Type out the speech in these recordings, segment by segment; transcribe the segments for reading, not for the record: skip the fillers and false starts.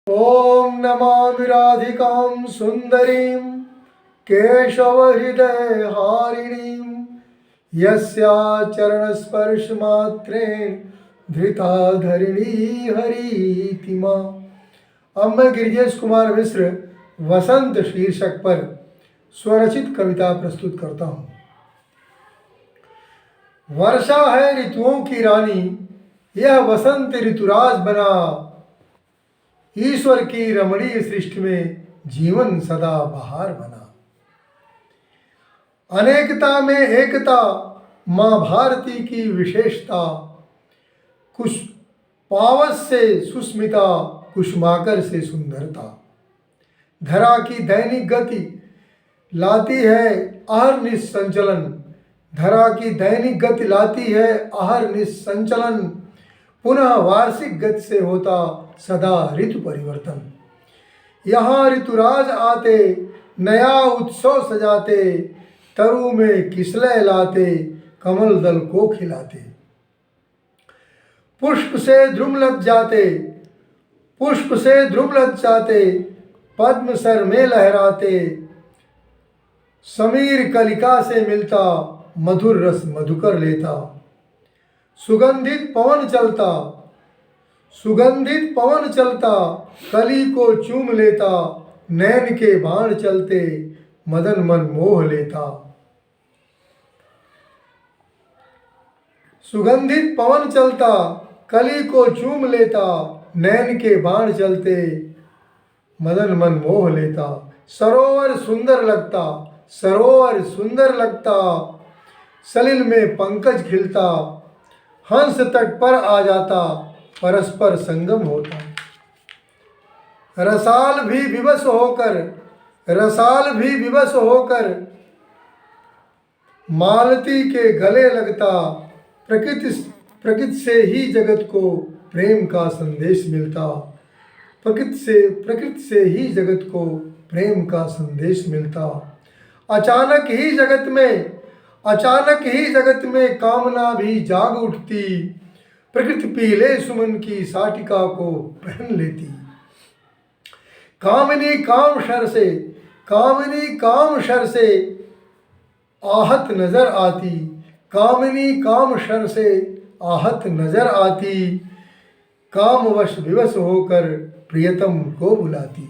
ओम नमामि राधिकां सुंदरीं केशवहृदयहारिणीं यस्या चरणस्पर्शमात्रेण धृता धरिणी हरितिमा। अब मैं गिरिजेश कुमार मिश्र वसंत शीर्षक पर स्वरचित कविता प्रस्तुत करता हूँ। वर्षा है ऋतुओं की रानी, यह वसंत ऋतुराज बना। ईश्वर की रमणीय सृष्टि में जीवन सदा बहार बना। अनेकता में एकता माँ भारती की विशेषता। कुछ पावस से सुस्मिता, कुसुमाकर से सुंदरता। धरा की दैनिक गति लाती है अहर्निश संचलन। धरा की दैनिक गति लाती है अहर्निश संचलन। पुनः वार्षिक गति से होता सदा ऋतु परिवर्तन। यहाँ ऋतुराज आते नया उत्सव सजाते। तरु में किसलय लाते, कमल दल को खिलाते। पुष्प से ध्रुम लग जाते, पुष्प से ध्रुम लग जाते। पद्म सर में लहराते। समीर कलिका से मिलता, मधुर रस मधुकर लेता। सुगंधित पवन चलता, सुगंधित पवन चलता। कली को चूम लेता, नैन के बाण चलते। मदन मन मोह लेता। सुगंधित पवन चलता, कली को चूम लेता। नैन के बाण चलते, मदन मन मोह लेता। सरोवर सुंदर लगता, सरोवर सुंदर लगता। सलिल में पंकज खिलता। हंस तट पर आ जाता, परस्पर संगम होता। रसाल भी विवश होकर, रसाल भी विवश होकर मालती के गले लगता। प्रकृति से ही जगत को प्रेम का संदेश मिलता। प्रकृति से ही जगत को प्रेम का संदेश मिलता। अचानक ही जगत में कामना भी जाग उठती। प्रकृति पीले सुमन की साटिका को पहन लेती। कामिनी काम शर से आहत नजर आती। कामिनी काम शर से आहत नजर आती। कामवश विवश होकर प्रियतम को बुलाती।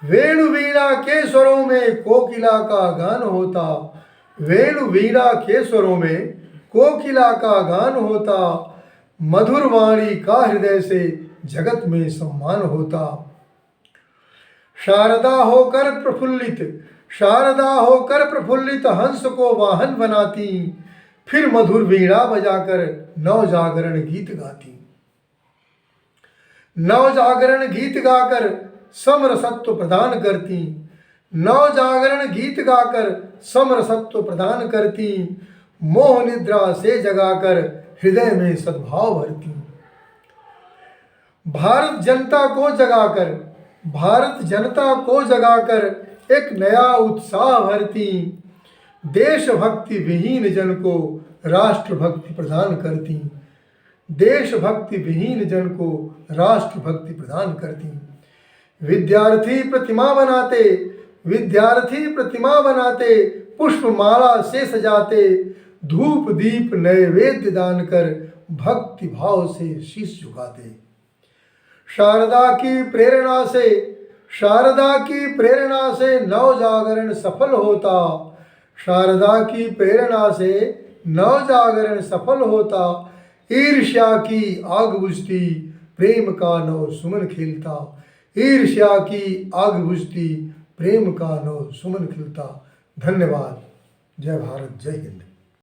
वेणु वीणा के स्वरों में कोकिला का गान होता। वेणु वीणा के स्वरों में कोकिला का गान होता। मधुर वाणी का हृदय से जगत में सम्मान होता। शारदा होकर प्रफुल्लित हंस को वाहन बनाती। फिर मधुर वीणा बजाकर नव जागरण गीत गाती। नव जागरण गीत गाकर समरसत्व प्रदान करती। नव जागरण गीत गाकर समरसत्व प्रदान करती। मोह निद्रा से जगाकर हृदय में सद्भाव भरती। भारत जनता को जगाकर एक नया उत्साह भरती। देशभक्ति विहीन जन को राष्ट्रभक्ति प्रदान करती। देशभक्ति विहीन जन को राष्ट्रभक्ति प्रदान करती। विद्यार्थी प्रतिमा बनाते। पुष्पमाला से सजाते। धूप दीप नैवेद्य दान कर भक्ति भाव से शीश झुकाते। शारदा की प्रेरणा से नव जागरण सफल होता। शारदा की प्रेरणा से नव जागरण सफल होता। ईर्ष्या की आग बुझती, प्रेम का नव सुमन खिलता। ईर्ष्या की आग बुझती, प्रेम का नव सुमन खिलता। धन्यवाद। जय भारत, जय हिंद।